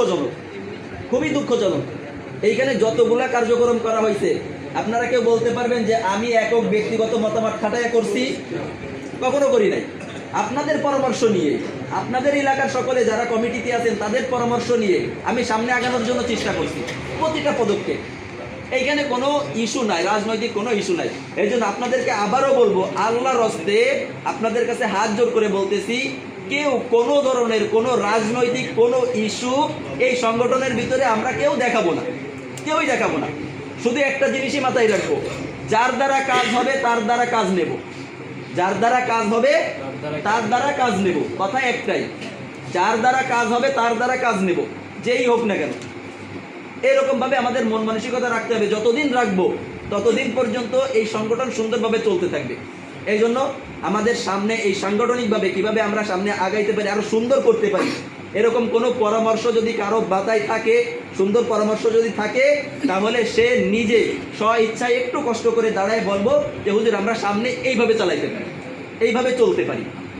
দুঃখজনক, খুবই দুঃখজনক। এইখানে যতগুলা কার্যক্রম করা হয়েছে, আপনারা কেউ বলতে পারবেন যে আমি একক ব্যক্তিগত মতামত খাটাইয়া করছি? কখনো করি নাই। আপনাদের পরামর্শ নিয়ে, আপনাদের এলাকার সকলে যারা কমিটিতে আছেন তাদের পরামর্শ নিয়ে আমি সামনে আগানোর জন্য চেষ্টা করছি প্রতিটা পদক্ষেপ। এইখানে কোনো ইস্যু নাই, রাজনৈতিক কোনো ইস্যু নাই। এই জন্য আপনাদেরকে আবারও বলবো, আল্লাহর হস্তে আপনাদের কাছে হাত জোর করে বলতেছি, কেউ কোনো ধরনের কোনো রাজনৈতিক কোনো ইস্যু এই সংগঠনের ভিতরে আমরা কেউ দেখাবো না, কেউই দেখাবো না। শুধু একটা জিনিসই মাথায় রাখবো, যার দ্বারা কাজ হবে তার দ্বারা কাজ নেব, যার দ্বারা কাজ হবে তার দ্বারা কাজ নেব। কথা একটাই, যার দ্বারা কাজ হবে তার দ্বারা কাজ নেব, যেই হোক না কেন। এরকমভাবে আমাদের মন মানসিকতা রাখতে হবে। যতদিন রাখবো ততদিন পর্যন্ত এই সংগঠন সুন্দরভাবে চলতে থাকবে। এই জন্য আমাদের সামনে এই সাংগঠনিকভাবে কিভাবে আমরা সামনে আগাইতে পারি, আরো সুন্দর করতে পারি, এরকম কোনো পরামর্শ যদি কারো মাথায় থাকে, সুন্দর পরামর্শ যদি থাকে, তাহলে সে নিজে স্ব ইচ্ছায় একটু কষ্ট করে দাঁড়ায় বলবো যে হুজুর আমরা সামনে এইভাবে চালাইতে পারি, এইভাবে চলতে পারি।